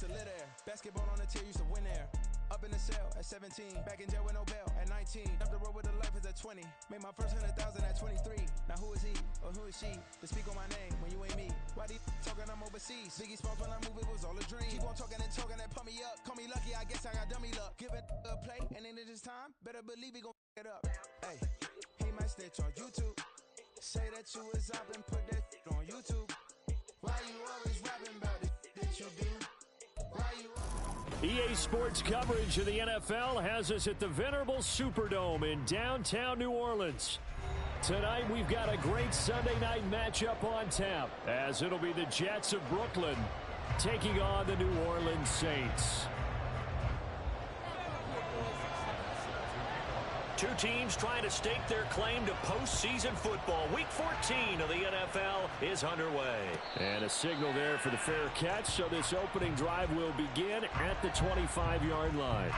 used to live there. Basketball on the tier, used to win there. Up in the cell at 17, back in jail with no bail at 19. Up the road with the life is at 20. Made my first 100,000 at 23. Now who is he or who is she to speak on my name when you ain't me? Why these talking I'm overseas? Biggie Smalls when I move it was all a dream. Keep on talking and pump me up. Call me lucky, I guess I got dummy luck. Give it a play and then this time, better believe he gon' it up. Hey, he might snitch on YouTube. Say that you was up and put that on YouTube. Why you always rapping about it that you do? Why you EA Sports coverage of the NFL has us at the venerable Superdome in downtown New Orleans. Tonight we've got a great Sunday night matchup on tap, as it'll be the Jets of Brooklyn taking on the New Orleans Saints. Two teams trying to stake their claim to postseason football. Week 14 of the NFL is underway. And a signal there for the fair catch, so this opening drive will begin at the 25-yard line.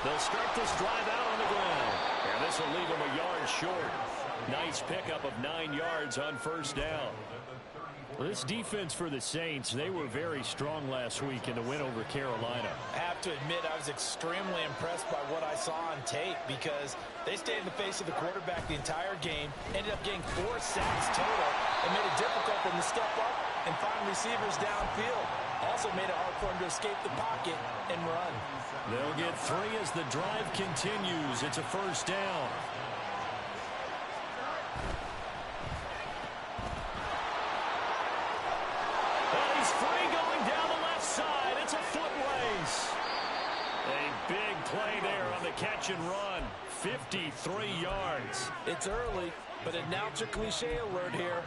They'll start this drive out on the ground. And this will leave them a yard short. Nice pickup of 9 yards on first down. Well, this defense for the Saints, they were very strong last week in the win over Carolina. I have to admit, I was extremely impressed by what I saw on tape because they stayed in the face of the quarterback the entire game, ended up getting 4 sacks total, and made it difficult for them to step up and find receivers downfield. Also made it hard for them to escape the pocket and run. They'll get 3 as the drive continues. It's a first down. And he's free going down the left side. It's a foot race. A big play there on the catch and run. 53 yards. It's early, but announcer cliche alert here.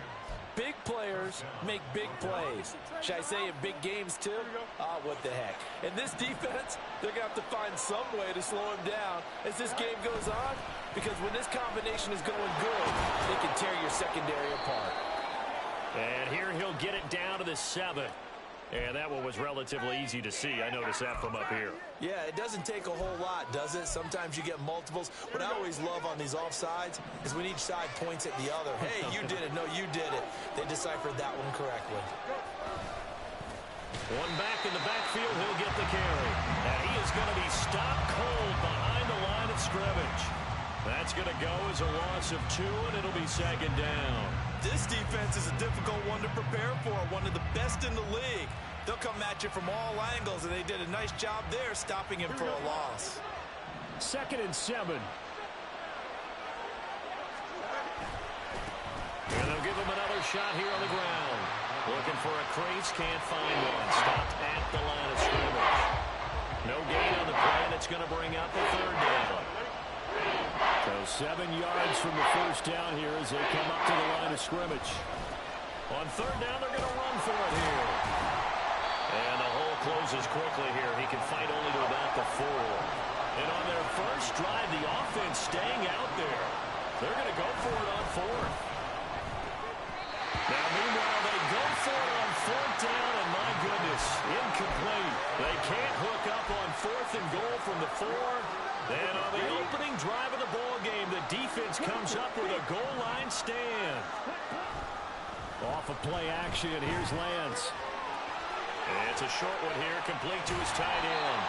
Big players make big plays. Should I say in big games too? Ah, what the heck. In this defense, they're going to have to find some way to slow him down as this game goes on, because when this combination is going good, they can tear your secondary apart. And here he'll get it down to the 7. And that one was relatively easy to see. I noticed that from up here. Yeah, it doesn't take a whole lot, does it? Sometimes you get multiples. What I always love on these offsides is when each side points at the other. Hey, you did it. No, you did it. They deciphered that one correctly. One back in the backfield. He'll get the carry. And he is going to be stopped cold behind the line of scrimmage. That's going to go as a loss of 2, and it'll be second down. This defense is a difficult one to prepare for, one of the best in the league. They'll come at you from all angles, and they did a nice job there stopping him for a loss. 2nd and 7. And they'll give him another shot here on the ground. Looking for a crease, can't find one. Stopped at the line of scrimmage. No gain on the play, and it's going to bring up a 3rd down. So 7 yards from the first down here as they come up to the line of scrimmage. On 3rd down, they're going to run for it here. And the hole closes quickly here. He can fight only to about the 4. And on their first drive, the offense staying out there. They're going to go for it on 4th. Now, meanwhile, they go for it on 4th down, and my goodness, incomplete. They can't hook up on 4th and goal from the 4. And on the opening drive of the ball game, the defense comes up with a goal line stand. Off of play action, here's Lance. And it's a short one here, complete to his tight end.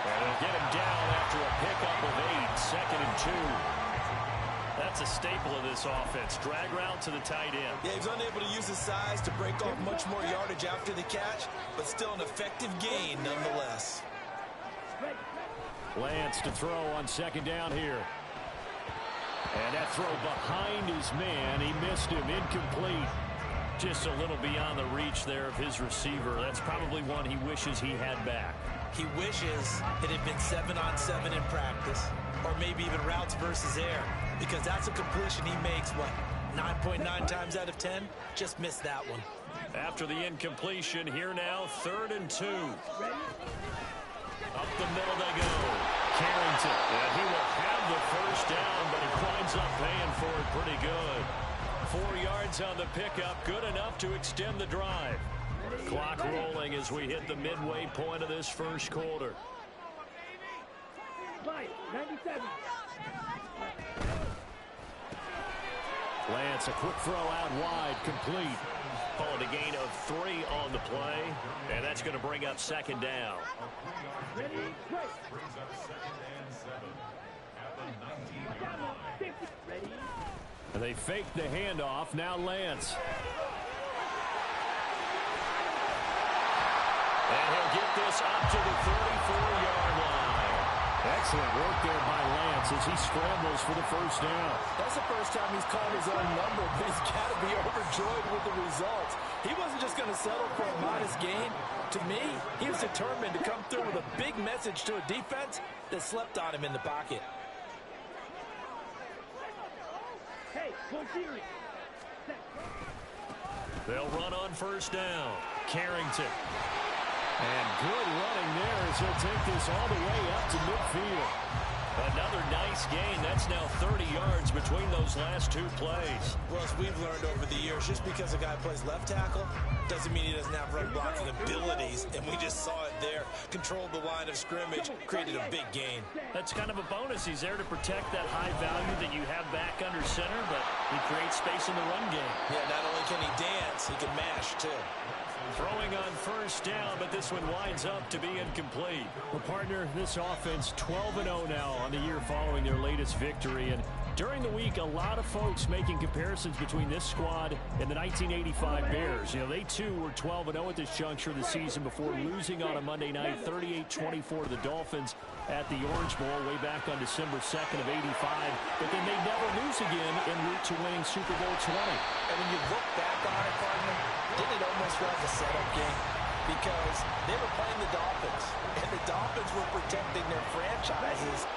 And they'll get him down after a pickup of 8, 2nd and 2. That's a staple of this offense. Drag route to the tight end. Yeah, he's unable to use his size to break off much more yardage after the catch, but still an effective gain nonetheless. Lance to throw on 2nd down here. And that throw behind his man. He missed him. Incomplete. Just a little beyond the reach there of his receiver. That's probably one he wishes he had back. He wishes it had been 7-on-7 in practice, or maybe even routes versus air, because that's a completion he makes, what, 9.9 times out of 10? Just missed that one. After the incompletion, here now, 3rd and 2. Up the middle they go. Carrington. And he will have the first down, but he winds up paying for it pretty good. 4 yards on the pickup, good enough to extend the drive. Clock rolling as we hit the midway point of this first quarter. 97. Lance, a quick throw out wide, complete. Calling a gain of 3 on the play, and that's going to bring up second down. Ready, ready. And they fake the handoff. Now Lance. And he'll get this up to the 34-yard line. Excellent work there by Lance as he scrambles for the first down. That's the first time he's called his own number, but he's got to be overjoyed with the results. He wasn't just going to settle for a modest gain. To me, he was determined to come through with a big message to a defense that slept on him in the pocket. Hey, go serious. They'll run on first down. Carrington. And good running there as he'll take this all the way up to midfield. Another nice gain. That's now 30 yards between those last 2 plays. Well, as we've learned over the years, just because a guy plays left tackle doesn't mean he doesn't have run blocking abilities. And we just saw it there. Controlled the line of scrimmage, created a big gain. That's kind of a bonus. He's there to protect that high value that you have back under center, but he creates space in the run game. Yeah, not only can he dance, he can mash, too. Throwing on first down, but this one winds up to be incomplete. Well, partner, this offense 12-0 now on the year following their latest victory. And during the week, a lot of folks making comparisons between this squad and the 1985 Bears. You know, they too were 12-0 at this juncture of the season before losing on a Monday night 38-24 to the Dolphins at the Orange Bowl way back on December 2nd of '85. But then they never lose again en route to winning Super Bowl 20. And when you look back on it, partner, didn't it almost feel like a setup game? Because they were playing the Dolphins, and the Dolphins were protecting their franchises.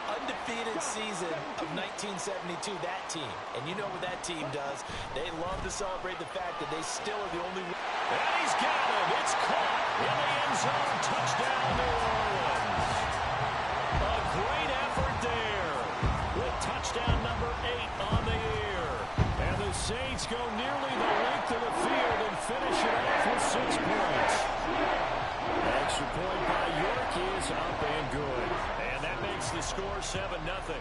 Undefeated season of 1972, that team. And you know what that team does. They love to celebrate the fact that they still are the only... And he's got it. It's caught in the end zone. Touchdown, New Orleans. A great effort there with touchdown number 8 on the year. And the Saints go nearly the length of the field and finish it off with 6 points. Extra point by York is up and good. And that makes the score 7-0.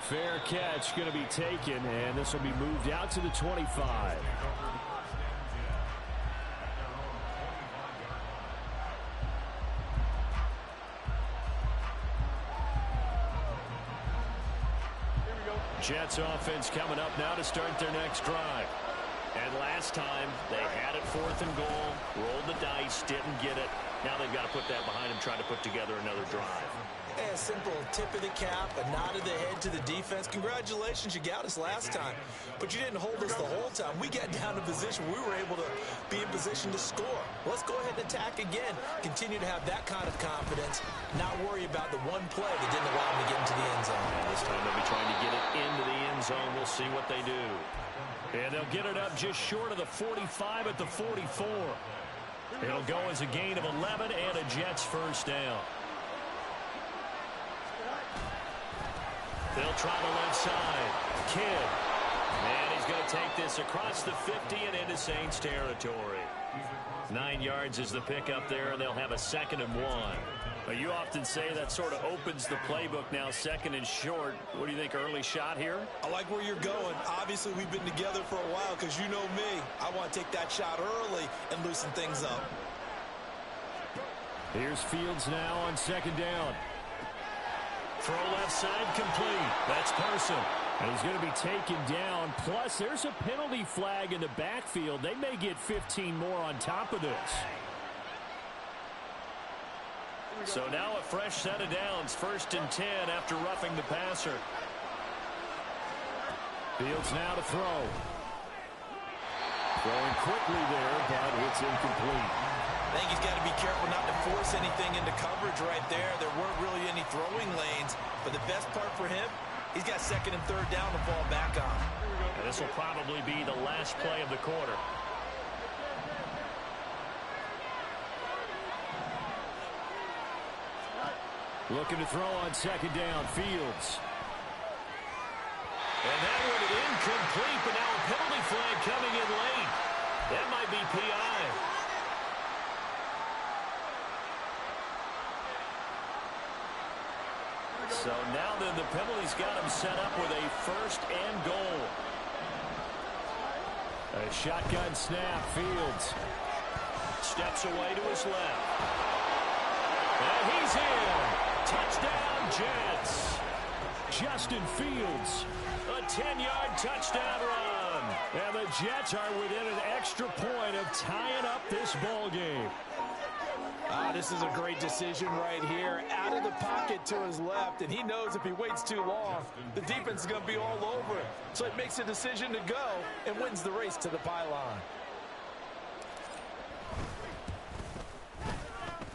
Fair catch going to be taken, and this will be moved out to the 25. Jets offense coming up now to start their next drive. And last time, they had it 4th and goal, rolled the dice, didn't get it. Now they've got to put that behind them, try to put together another drive. A simple tip of the cap, a nod of the head to the defense. Congratulations, you got us last time. But you didn't hold us the whole time. We got down to position. We were able to be in position to score. Let's go ahead and attack again. Continue to have that kind of confidence. Not worry about the one play that didn't allow them to get into the end zone. And this time they'll be trying to get it into the end zone. We'll see what they do. And they'll get it up just short of the 45 at the 44. It'll go as a gain of 11 and a Jets first down. They'll try the left side. Kidd. And he's going to take this across the 50 and into Saints territory. 9 yards is the pickup there, and they'll have a 2nd and 1. But you often say that sort of opens the playbook now, 2nd and short. What do you think, early shot here? I like where you're going. Obviously, we've been together for a while because you know me. I want to take that shot early and loosen things up. Here's Fields now on 2nd down. Throw left side complete. That's Person. And he's going to be taken down. Plus, there's a penalty flag in the backfield. They may get 15 more on top of this. So now a fresh set of downs. 1st and 10 after roughing the passer. Fields now to throw. Throwing quickly there, but it's incomplete. I think he's got to be careful not to force anything into coverage right there. There weren't really any throwing lanes. But the best part for him, he's got 2nd and 3rd down to fall back on. And this will probably be the last play of the quarter. Looking to throw on second down. Fields. And that one incomplete, but now a penalty flag coming in late. That might be PI. So now then the penalty's got him set up with a first and goal. A shotgun snap. Fields steps away to his left. And he's in. Touchdown, Jets. Justin Fields. A 10-yard touchdown run. And the Jets are within an extra point of tying up this ball game. This is a great decision right here. Out of the pocket to his left, and he knows if he waits too long, the defense is going to be all over it. So it makes a decision to go and wins the race to the pylon.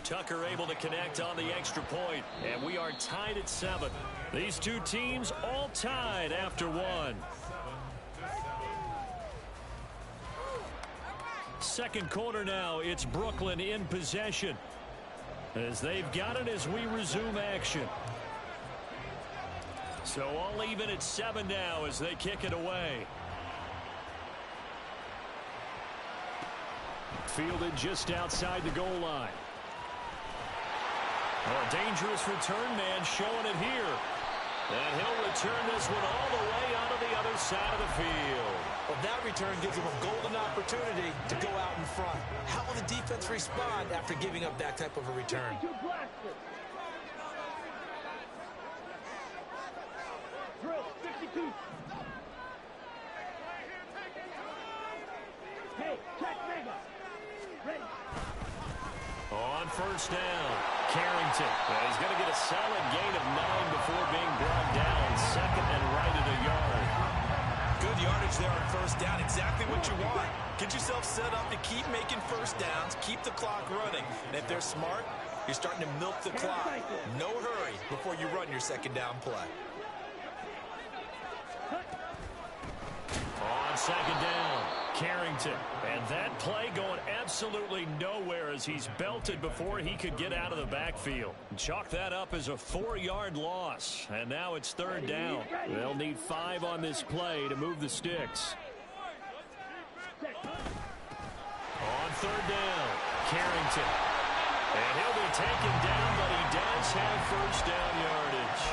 Tucker able to connect on the extra point, and we are tied at 7. These two teams all tied after one. Second quarter now, it's Brooklyn in possession as they've got it as we resume action. So all even at 7 now as they kick it away. Fielded just outside the goal line. A dangerous return man showing it here. And he'll return this one all the way out of the other side of the field. Well, that return gives him a golden opportunity to go out in front. How will the defense respond after giving up that type of a return? Drill, 52. Hey, check mega. Ready. On first down, Carrington. He's going to get a solid gain of 9 before being brought down. Second and right at a yard. Good yardage there on first down. Exactly what you want. Get yourself set up to keep making first downs. Keep the clock running. And if they're smart, you're starting to milk the clock. No hurry before you run your second down play. On second down, Carrington. And that play going absolutely nowhere as he's belted before he could get out of the backfield. Chalk that up as a 4-yard loss. And now it's third down. They'll need 5 on this play to move the sticks. On third down, Carrington. And he'll be taken down, but he does have first down yardage.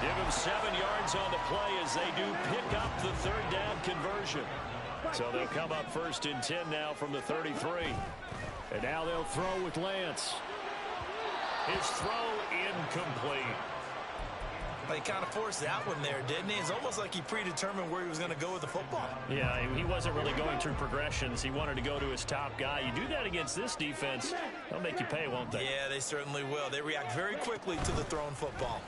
Give him 7 yards on the play as they do pick up the third down conversion. So they'll come up first and 10 now from the 33. And now they'll throw with Lance. His throw incomplete. But he kind of forced that one there, didn't he? It's almost like he predetermined where he was going to go with the football. Yeah, he wasn't really going through progressions. He wanted to go to his top guy. You do that against this defense, they'll make you pay, won't they? Yeah, they certainly will. They react very quickly to the thrown football.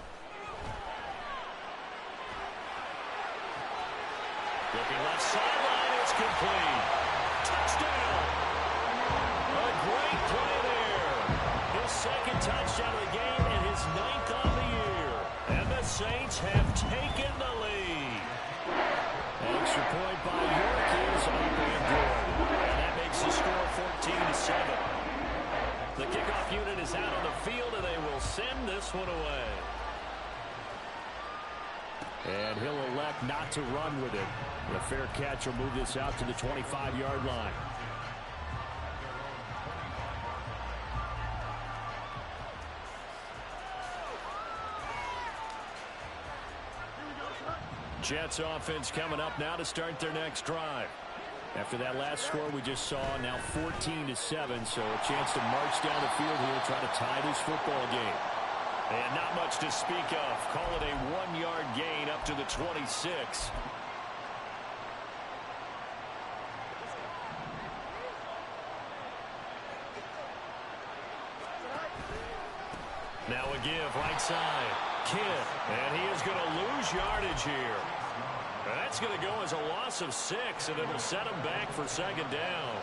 Looking left sideline, it's complete. Touchdown! A great play there. His second touchdown of the game and his 9th on the year. And the Saints have taken the lead. Extra point by York is up and good. And that makes the score 14-7. The kickoff unit is out on the field, and they will send this one away. And he'll elect not to run with it. The fair catch will move this out to the 25-yard line. Jets offense coming up now to start their next drive. After that last score we just saw, now 14-7, so a chance to march down the field here, try to tie this football game. And not much to speak of. Call it a 1-yard gain up to the 26. Now a give right side. Kidd. And he is going to lose yardage here. That's going to go as a loss of 6, and it'll set him back for second down.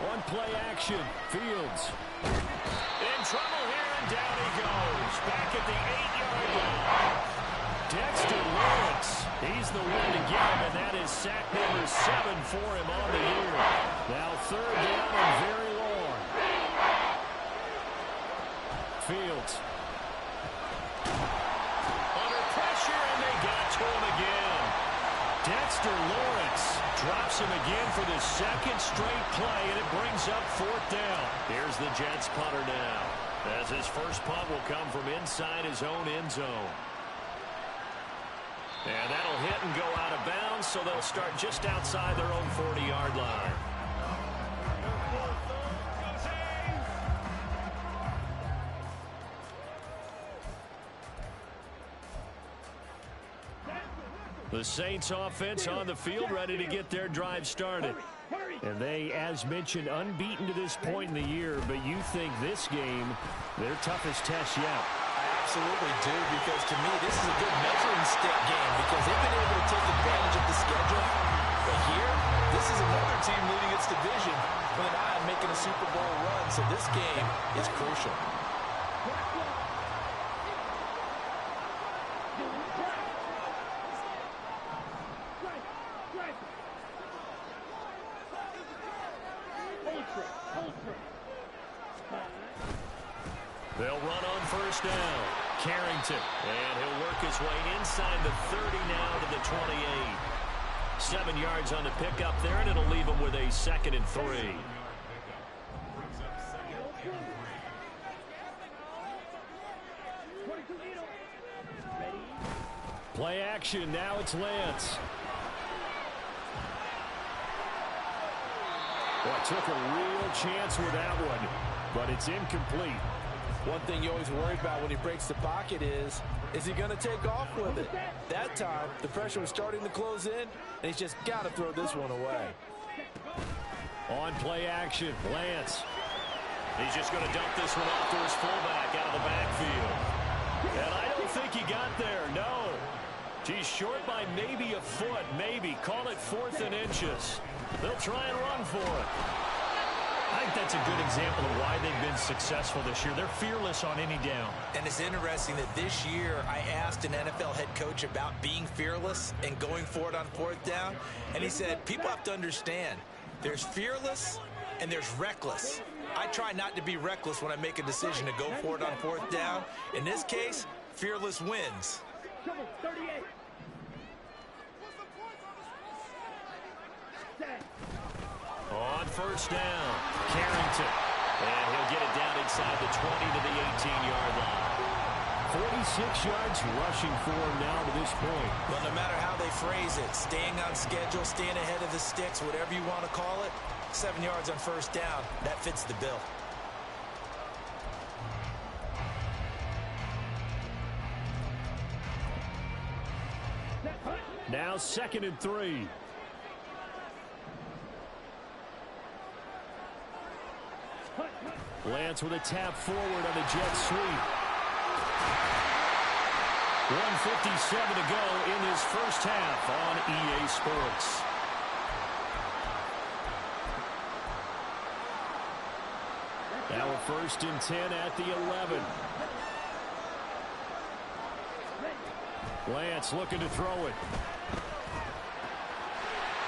One play action. Fields. In trouble here, and down he goes. Back at the 8-yard line. Dexter Lawrence. He's the one to get him, and that is sack number 7 for him on the year. Now third down and very long. midfield. Under pressure, and they got to him again. Dexter Lawrence drops him again for the second straight play, and it brings up 4th down. Here's the Jets punter now, as his first punt will come from inside his own end zone. And that'll hit and go out of bounds, so they'll start just outside their own 40-yard line. The Saints offense on the field, ready to get their drive started. And they, as mentioned, unbeaten to this point in the year, but you think this game, their toughest test yet. I absolutely do, because to me, this is a good measuring stick game, because they've been able to take advantage of the schedule. But here, this is another team leading its division with an eye on making a Super Bowl run, so this game is crucial. They'll run on first down. Carrington, and he'll work his way inside the 30 now to the 28. 7 yards on the pickup there, and it'll leave him with a 2nd and 3. Play action, now it's Lance. Well, took a real chance with that one, but it's incomplete. One thing you always worry about when he breaks the pocket is he going to take off with it? That time, the pressure was starting to close in, and he's just got to throw this one away. On play action, Lance. He's just going to dump this one off to his fullback out of the backfield. And I don't think he got there, no. He's short by maybe a foot, maybe. Call it 4th and inches. They'll try and run for it. I think that's a good example of why they've been successful this year. They're fearless on any down. And it's interesting that this year I asked an NFL head coach about being fearless and going for it on 4th down. And he said, people have to understand, there's fearless and there's reckless. I try not to be reckless when I make a decision to go for it on 4th down. In this case, fearless wins. On first down, Carrington. And he'll get it down inside the 20 to the 18-yard line. 46 yards rushing for him now to this point. Well, no matter how they phrase it, staying on schedule, staying ahead of the sticks, whatever you want to call it, 7 yards on first down, that fits the bill. Now 2nd and 3. Lance with a tap forward on the jet sweep. 1:57 to go in this first half on EA Sports. Now a 1st and 10 at the 11. Lance looking to throw it.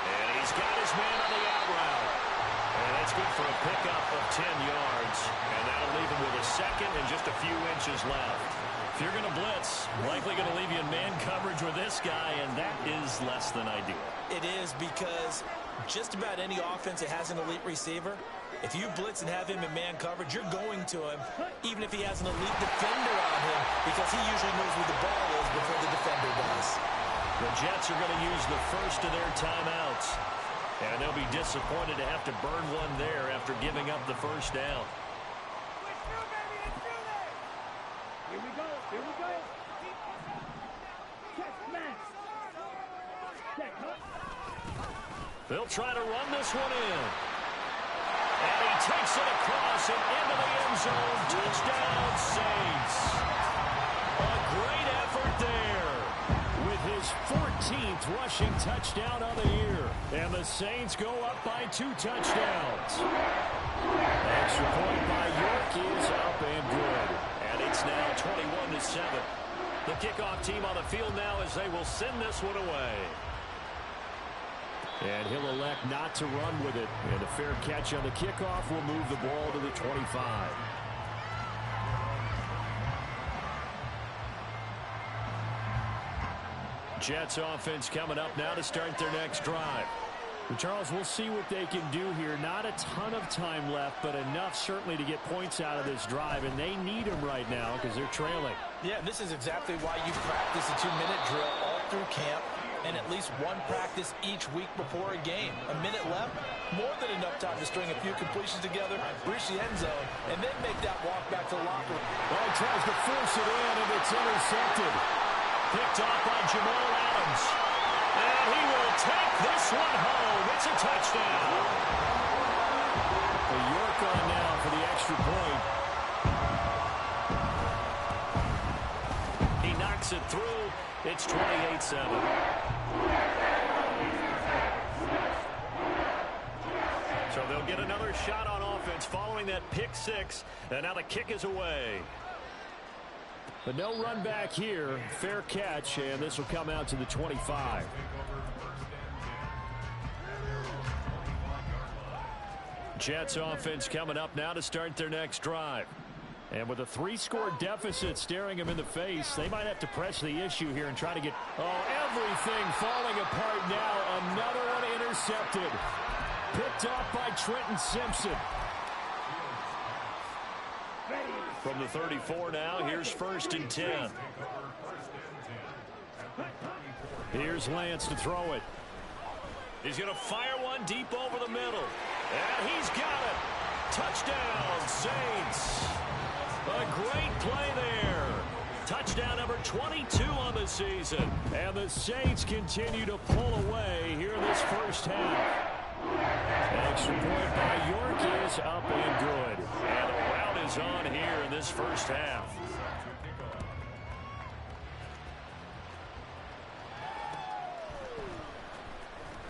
And he's got his man on the out route. And that's good for a pickup of 10 yards. And that'll leave him with a 2nd and just a few inches left. If you're going to blitz, likely going to leave you in man coverage with this guy, and that is less than ideal. It is, because just about any offense that has an elite receiver, if you blitz and have him in man coverage, you're going to him, even if he has an elite defender on him, because he usually knows where the ball is before the defender does. The Jets are going to use the first of their timeouts, and they'll be disappointed to have to burn one there after giving up the first down. Here we go. Here we go. Check, smash. Check, huh? They'll try to run this one in. And he takes it across and into the end zone. Touchdown, Saints. A great effort there with his 14th rushing touchdown of the year. And the Saints go up by 2 touchdowns. Extra point by York is up and good. And it's now 21-7. The kickoff team on the field now as they will send this one away. And he'll elect not to run with it. And a fair catch on the kickoff will move the ball to the 25. Jets offense coming up now to start their next drive. Well, Charles, we'll see what they can do here. Not a ton of time left, but enough certainly to get points out of this drive, and they need them right now because they're trailing. Yeah, this is exactly why you practice a 2-minute drill all through camp and at least one practice each week before a game. A minute left, more than enough time to string a few completions together, reach the end zone, and then make that walk back to the locker room. Well, he tries to force it in, and it's intercepted. Picked off by Jamal Adams. And he will take this one home. It's a touchdown. The York on now for the extra point. He knocks it through. It's 28-7. So they'll get another shot on offense following that pick six. And now the kick is away. But no run back here. Fair catch, and this will come out to the 25. Jets offense coming up now to start their next drive. And with a 3-score deficit staring them in the face, they might have to press the issue here and try to get... Oh, everything falling apart now. Another one intercepted. Picked off by Trenton Simpson. From the 34 now, here's 1st and 10. Here's Lance to throw it. He's going to fire one deep over the middle. And he's got it. Touchdown, Saints. A great play there. Touchdown number 22 on the season. And the Saints continue to pull away here in this first half. Extra point by York is up and good. And the rout is on here in this first half.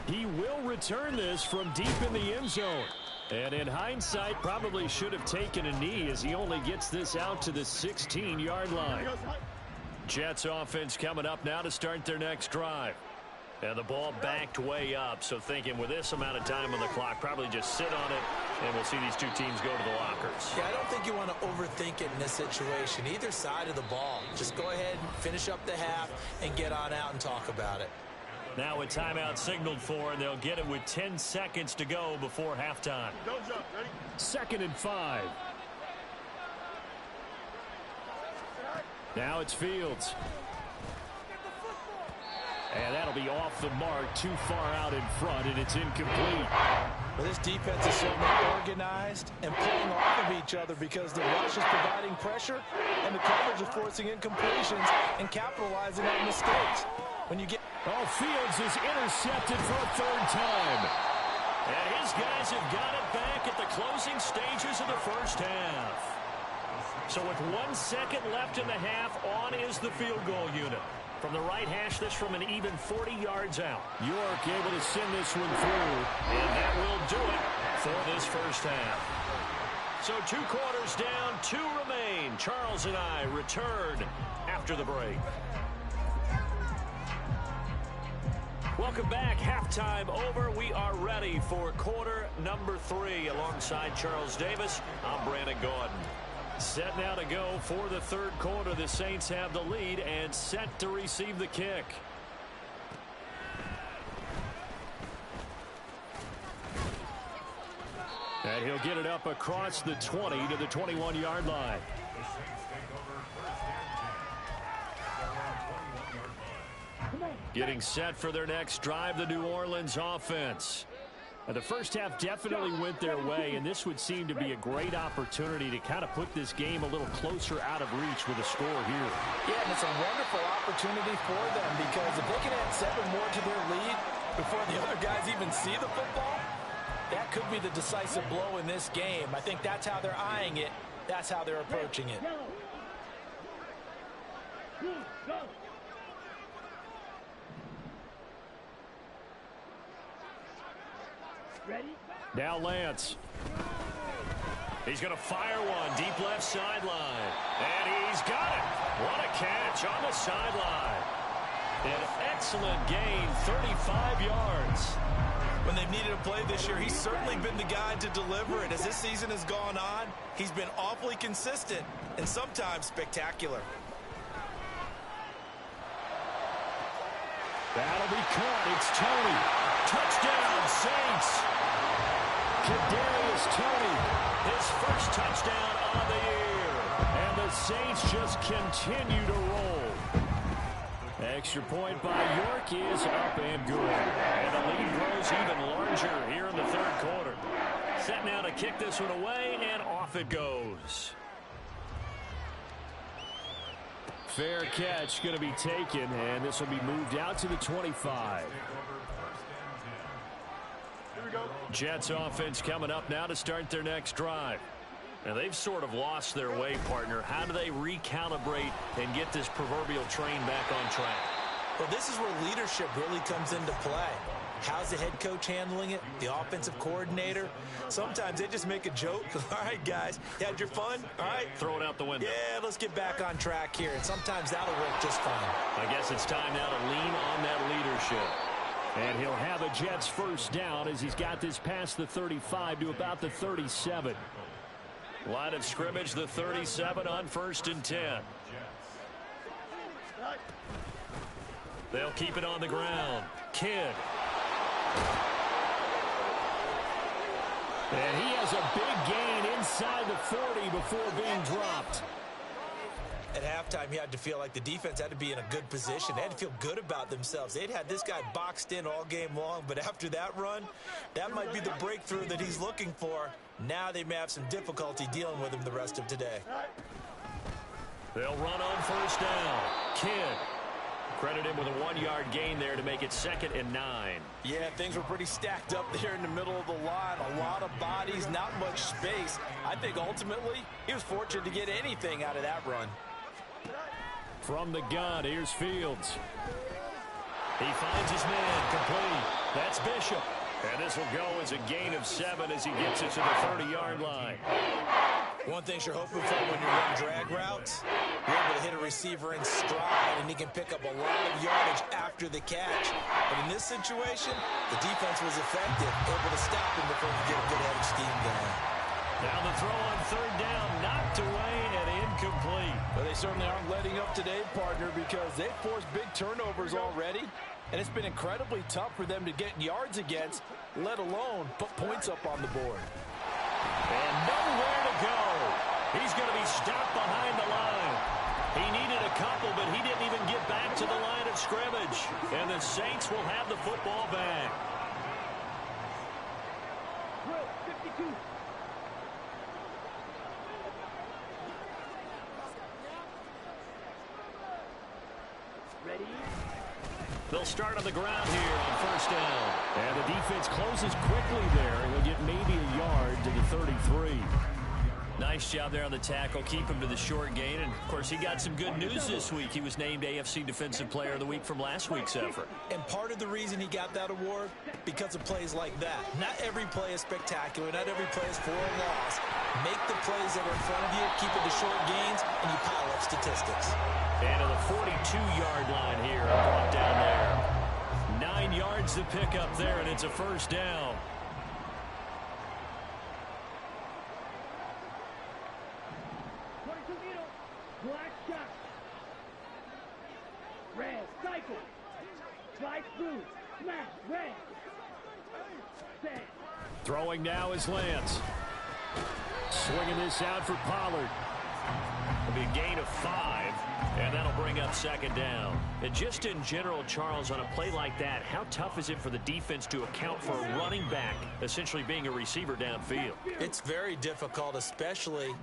He will return this from deep in the end zone. And in hindsight, probably should have taken a knee as he only gets this out to the 16-yard line. Jets offense coming up now to start their next drive. And the ball backed way up, so thinking with this amount of time on the clock, probably just sit on it, and we'll see these two teams go to the lockers. Yeah, I don't think you want to overthink it in this situation. Either side of the ball. Just go ahead and finish up the half and get on out and talk about it. Now a timeout signaled for, and they'll get it with 10 seconds to go before halftime. Don't jump. Ready? 2nd and 5. Now it's Fields. And that'll be off the mark, too far out in front, and it's incomplete. Well, this defense is certainly organized and pulling off of each other because the rush is providing pressure and the coverage is forcing incompletions and capitalizing on mistakes. When you get... Oh, Fields is intercepted for a 3rd time. And his guys have got it back at the closing stages of the first half. So with 1 second left in the half, on is the field goal unit. From the right hash, this from an even 40 yards out. York able to send this one through. And that will do it for this first half. So 2 quarters down, 2 remain. Charles and I return after the break. Welcome back. Halftime over. We are ready for quarter number 3. Alongside Charles Davis, I'm Brandon Gordon. Set now to go for the 3rd quarter. The Saints have the lead and set to receive the kick. And he'll get it up across the 20 to the 21-yard line. Getting set for their next drive, the New Orleans offense. The first half definitely went their way, and this would seem to be a great opportunity to kind of put this game a little closer out of reach with a score here. Yeah, and it's a wonderful opportunity for them because if they can add 7 more to their lead before the other guys even see the football, that could be the decisive blow in this game. I think that's how they're eyeing it. That's how they're approaching it. Ready? Now Lance. He's going to fire one deep left sideline. And he's got it. What a catch on the sideline. An excellent gain, 35 yards. When they've needed a play this year, he's certainly been the guy to deliver it. As this season has gone on, he's been awfully consistent and sometimes spectacular. That'll be caught. It's Tony. Touchdown, Saints. Kadarius Toney, his first touchdown on the year. And the Saints just continue to roll. Extra point by York is up and good. And the lead grows even larger here in the third quarter. Set now to kick this one away, and off it goes. Fair catch going to be taken, and this will be moved out to the 25. Jets offense coming up now to start their next drive. Now, they've sort of lost their way, partner. How do they recalibrate and get this proverbial train back on track? Well, this is where leadership really comes into play. How's the head coach handling it? The offensive coordinator? Sometimes they just make a joke. All right, guys, you had your fun? All right. Throw it out the window. Yeah, let's get back on track here. And sometimes that'll work just fine. I guess it's time now to lean on that leadership. And he'll have a Jets first down as he's got this past the 35 to about the 37. Line of scrimmage, the 37 on 1st and 10. They'll keep it on the ground. Kidd. And he has a big gain inside the 40 before being dropped. At halftime, you had to feel like the defense had to be in a good position. They had to feel good about themselves. They'd had this guy boxed in all game long, but after that run, that might be the breakthrough that he's looking for. Now they may have some difficulty dealing with him the rest of today. They'll run on 1st down. Kidd. Credit him with a 1-yard gain there to make it 2nd and 9. Yeah, things were pretty stacked up there in the middle of the line. A lot of bodies, not much space. I think ultimately he was fortunate to get anything out of that run. From the gun, here's Fields. He finds his man complete. That's Bishop. And this will go as a gain of 7 as he gets it to the 30-yard line. One thing you're hoping for when you run drag routes, you're able to hit a receiver in stride, and he can pick up a lot of yardage after the catch. But in this situation, the defense was effective, able to stop him before he could get a good head of steam going. Now the throw on 3rd down, knocked away and incomplete. But they certainly aren't letting up today, partner, because they've forced big turnovers already, and it's been incredibly tough for them to get yards against, let alone put points up on the board. And nowhere to go. He's going to be stopped behind the line. He needed a couple, but he didn't even get back to the line of scrimmage. And the Saints will have the football back. 52. Ready? They'll start on the ground here on 1st down. And the defense closes quickly there. He'll get maybe a yard to the 33. Nice job there on the tackle. Keep him to the short gain. And, of course, he got some good news this week. He was named AFC Defensive Player of the Week from last week's effort. And part of the reason he got that award, because of plays like that. Not every play is spectacular. Not every play is for a loss. Make the plays that are in front of you, keep it to short gains, and you pile up statistics. And to the 42-yard line here, brought down there. 9 yards to pick up there, and it's a 1st down. Black shot. Red cycle. Slide through. Smash. Red. Set. Throwing now is Lance. Swinging this out for Pollard. It'll be a gain of 5, and that'll bring up 2nd down. And just in general, Charles, on a play like that, how tough is it for the defense to account for a running back essentially being a receiver downfield? It's very difficult, especially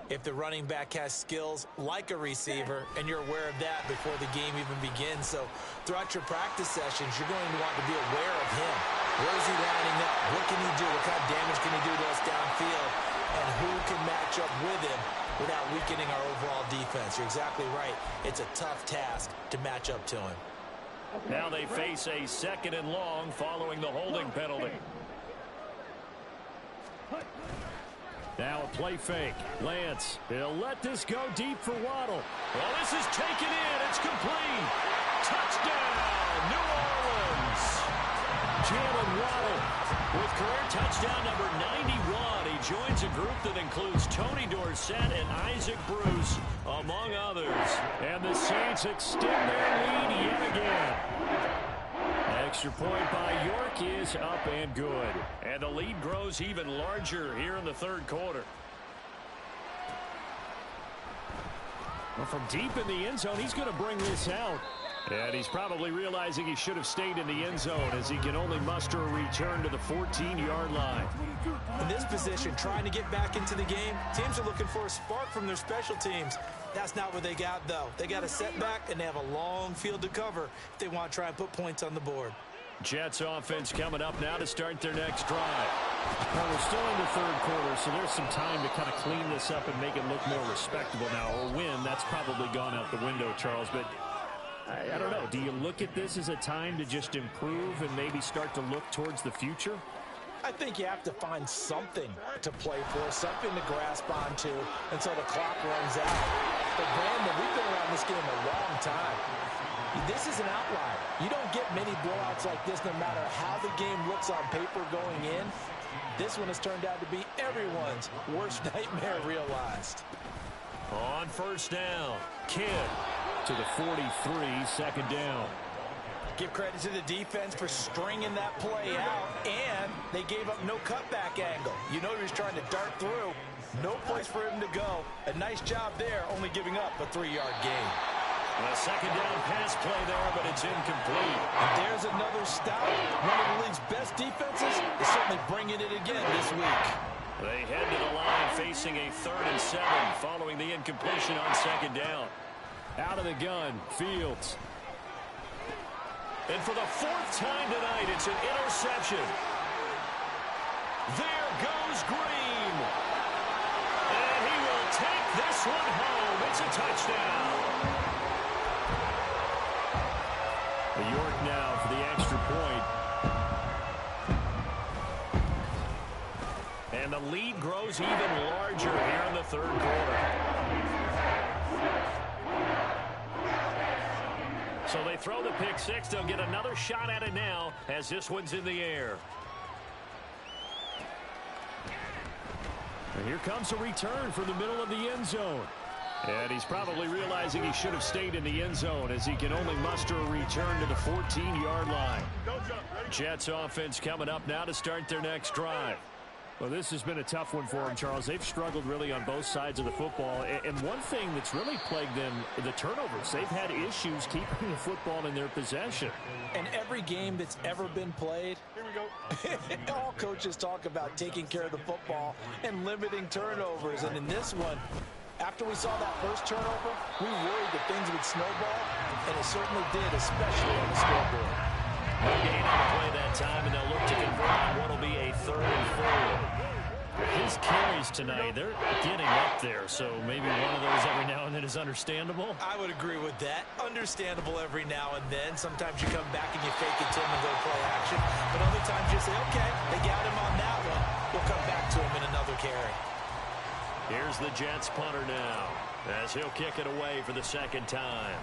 if the running back has skills like a receiver, and you're aware of that before the game even begins. So throughout your practice sessions, you're going to want to be aware of him. Where is he lining up? What can he do? What kind of damage can he do to us downfield? And who can match up with him without weakening our overall defense? You're exactly right. It's a tough task to match up to him. Now they face a 2nd and long following the holding penalty. Now a play fake. Lance, he'll let this go deep for Waddle. Well, this is taken in. It's complete. Touchdown, New Orleans. Jalen Waddle with career touchdown number 91. He joins a group that includes Tony Dorsett and Isaac Bruce, among others. And the Saints extend their lead yet again. extra point by York is up and good. And the lead grows even larger here in the third quarter. Well, from deep in the end zone, he's going to bring this out. And he's probably realizing he should have stayed in the end zone as he can only muster a return to the 14-yard line. In this position, trying to get back into the game, teams are looking for a spark from their special teams. That's not what they got, though. They got a setback, and they have a long field to cover if they want to try and put points on the board. Jets offense coming up now to start their next drive. Well, we're still in the third quarter, so there's some time to kind of clean this up and make it look more respectable now. Or win, that's probably gone out the window, Charles, but I don't know. Do you look at this as a time to just improve and maybe start to look towards the future? I think you have to find something to play for, something to grasp onto until the clock runs out. But Brandon, we've been around this game a long time. This is an outlier. You don't get many blowouts like this no matter how the game looks on paper going in. This one has turned out to be everyone's worst nightmare realized. On first down, Kidd to the 43, second down. Give credit to the defense for stringing that play out, and they gave up no cutback angle. You know he was trying to dart through. No place for him to go. A nice job there, only giving up a 3-yard gain. A second down pass play there, but it's incomplete. And there's another stop. One of the league's best defenses is certainly bringing it again this week. They head to the line facing a 3rd and 7 following the incompletion on second down. Out of the gun, Fields. And for the 4th time tonight, it's an interception. There goes Green. And he will take this one home. It's a touchdown. York now for the extra point. And the lead grows even larger here in the third quarter. So they throw the pick six. They'll get another shot at it now as this one's in the air. And here comes a return from the middle of the end zone. And he's probably realizing he should have stayed in the end zone as he can only muster a return to the 14-yard line. Jets offense coming up now to start their next drive. Well, this has been a tough one for them, Charles. They've struggled really on both sides of the football. And one thing that's really plagued them, the turnovers. They've had issues keeping the football in their possession. And every game that's ever been played, here we go. All coaches talk about taking care of the football and limiting turnovers. And in this one, after we saw that first turnover, we worried that things would snowball, and it certainly did, especially on the scoreboard. No gain on the play that time, and they'll look to convert on what will be a 3rd and 4. His carries tonight, they're getting up there, so maybe one of those every now and then is understandable. I would agree with that. Understandable every now and then. Sometimes you come back and you fake it to him and go play action, but other times you say, okay, they got him on that one. We'll come back to him in another carry. Here's the Jets punter now as he'll kick it away for the second time.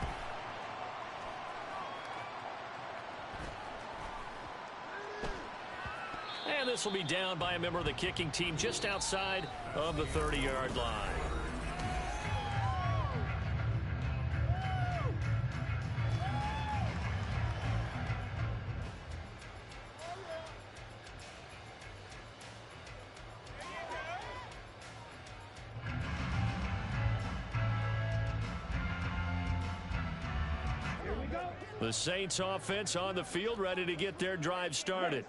And this will be down by a member of the kicking team just outside of the 30-yard line. The Saints offense on the field, ready to get their drive started.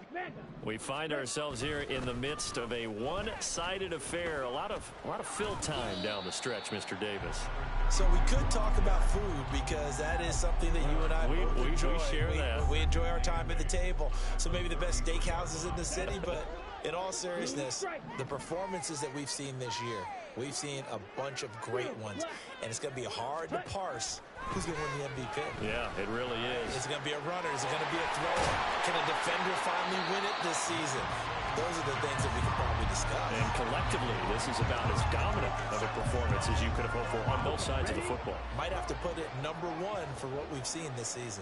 We find ourselves here in the midst of a one-sided affair. A lot of fill time down the stretch, Mr. Davis. So we could talk about food because that is something that you and I both enjoy. We share that. We enjoy our time at the table. So maybe the best steakhouses in the city, but in all seriousness, the performances that we've seen this year, we've seen a bunch of great ones, and it's going to be hard to parse who's going to win the MVP. Yeah, it really is. Is it going to be a runner? Is it going to be a thrower? Can a defender finally win it this season? Those are the things that we can probably discuss. And collectively, this is about as dominant of a performance as you could have hoped for on both sides of the football. Might have to put it #1 for what we've seen this season.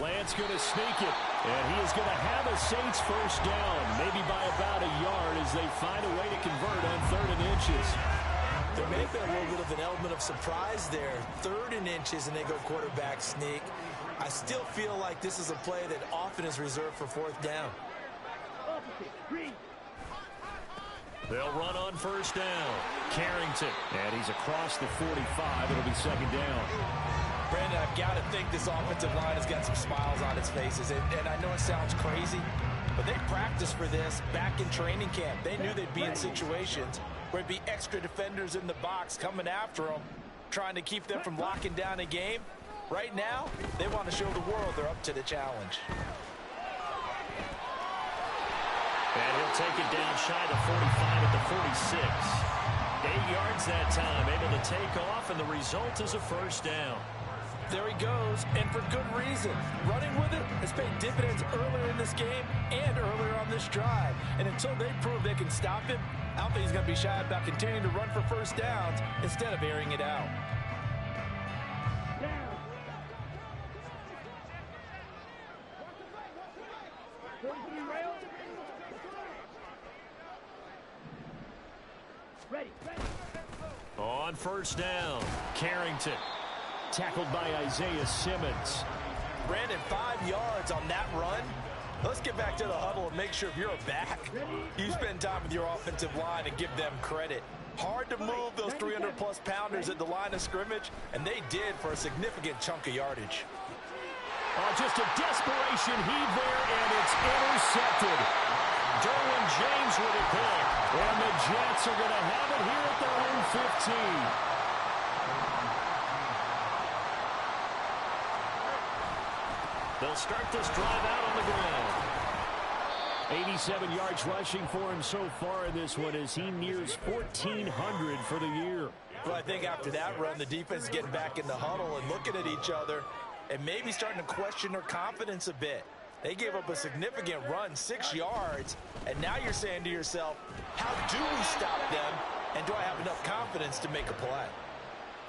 Lance going to sneak it, and he is going to have a Saints first down, maybe by about a yard as they find a way to convert on 3rd and inches. There may have been a little bit of an element of surprise there. 3rd and inches, and they go quarterback sneak. I still feel like this is a play that often is reserved for fourth down. Opposite, green. They'll run on first down. Carrington. And he's across the 45. It'll be second down. Brandon, I've got to think this offensive line has got some smiles on its faces. And I know it sounds crazy, but they practiced for this back in training camp. They knew they'd be in situations where it'd be extra defenders in the box coming after them, trying to keep them from locking down a game. Right now, they want to show the world they're up to the challenge. And he'll take it down shy of the 45 at the 46. 8 yards that time, able to take off, and the result is a first down. There he goes, and for good reason. Running with it has paid dividends earlier in this game and earlier on this drive. And until they prove they can stop him, I don't think he's going to be shy about continuing to run for first downs instead of airing it out. Down. 43 rail. Ready. On first down, Carrington. Tackled by Isaiah Simmons. Brandon, 5 yards on that run. Let's get back to the huddle and make sure if you're a back, you spend time with your offensive line and give them credit. Hard to move those 300-plus pounders at the line of scrimmage, and they did for a significant chunk of yardage. Just a desperation heave there, and it's intercepted. Derwin James with a pick, and the Jets are going to have it here at their own 15. They'll start this drive out on the ground. 87 yards rushing for him so far in this one as he nears 1,400 for the year. Well, I think after that run, the defense is getting back in the huddle and looking at each other and maybe starting to question their confidence a bit. They gave up a significant run, 6 yards, and now you're saying to yourself, how do we stop them, and do I have enough confidence to make a play?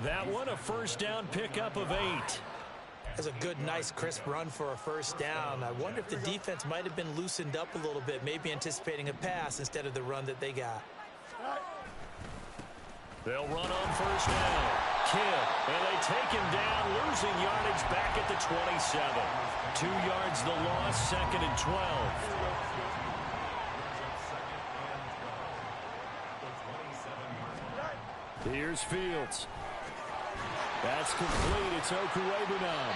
That one, a first down pickup of 8. That's a good, nice, crisp run for a first down. I wonder if the defense might have been loosened up a little bit, maybe anticipating a pass instead of the run that they got. They'll run on first down. Kidd, and they take him down, losing yardage back at the 27. 2 yards the loss, second and 12. Here's Fields. That's complete. It's Okuwebunam.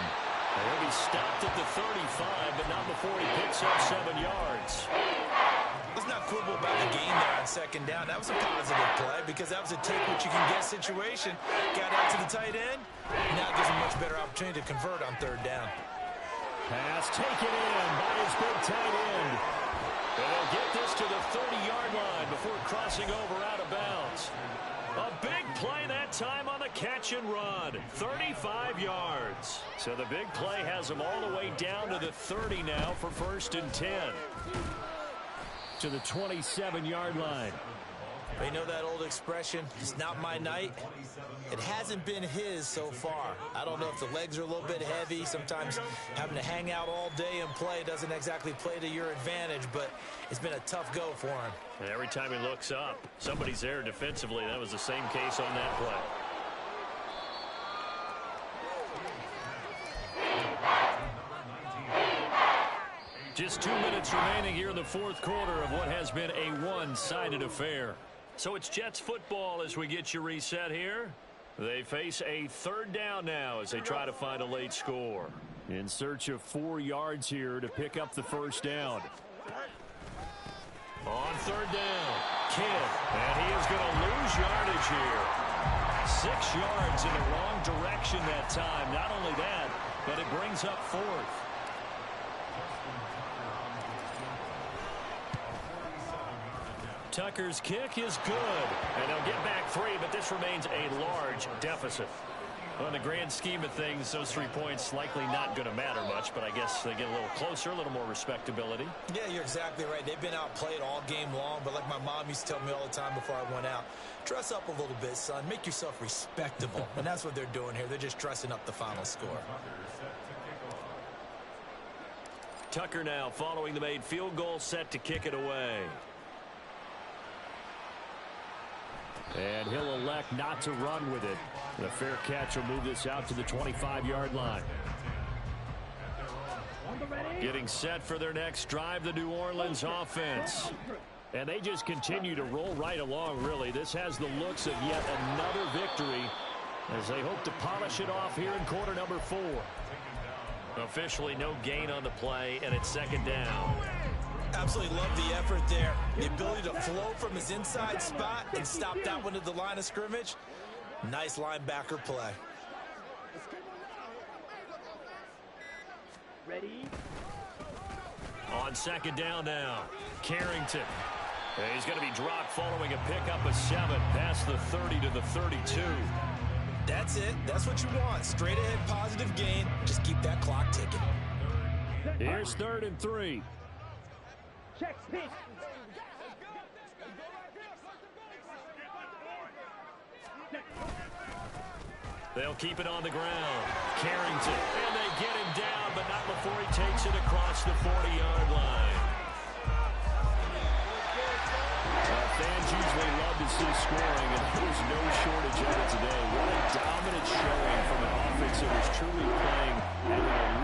He'll be stopped at the 35, but not before he picks up 7 yards. Let's not quibble about the gain there on second down. That was a positive play because that was a take-what-you-can-get situation. Got out to the tight end. Now it gives him a much better opportunity to convert on third down. Pass taken in by his big tight end. And they'll get this to the 30-yard line before crossing over out of bounds. A big play that time on the catch and run. 35 yards. So the big play has them all the way down to the 30 now for first and 10. To the 27-yard line. You know that old expression, it's not my night? It hasn't been his so far. I don't know if the legs are a little bit heavy. Sometimes having to hang out all day and play doesn't exactly play to your advantage, but it's been a tough go for him. And every time he looks up, somebody's there defensively. That was the same case on that play. Just 2 minutes remaining here in the fourth quarter of what has been a one-sided affair. So it's Jets football as we get you reset here. They face a third down now as they try to find a late score. In search of 4 yards here to pick up the first down. On third down, Kidd, and he is going to lose yardage here. 6 yards in the wrong direction that time. Not only that, but it brings up fourth. Tucker's kick is good, and they'll get back 3, but this remains a large deficit. Well, in the grand scheme of things, those 3 points likely not going to matter much, but I guess they get a little closer, a little more respectability. Yeah, you're exactly right. They've been outplayed all game long, but like my mom used to tell me all the time before I went out, dress up a little bit, son. Make yourself respectable. And that's what they're doing here. They're just dressing up the final score. Tucker now following the made field goal, set to kick it away. And he'll elect not to run with it. The fair catch will move this out to the 25-yard line. Getting set for their next drive, the New Orleans offense. And they just continue to roll right along, really. This has the looks of yet another victory as they hope to polish it off here in quarter number 4. Officially no gain on the play, and it's second down. Absolutely love the effort there. The ability to flow from his inside spot and stop that one at the line of scrimmage. Nice linebacker play. Ready? On second down now, Carrington. And he's going to be dropped following a pickup of 7 past the 30 to the 32. That's it. That's what you want. Straight ahead positive gain. Just keep that clock ticking. Here's 3rd and 3. Check pitch. They'll keep it on the ground. Carrington. And they get him down, but not before he takes it across the 40-yard line. Fans usually love to see scoring, and there's no shortage of it today. What a dominant showing from an offense that was truly playing at an elite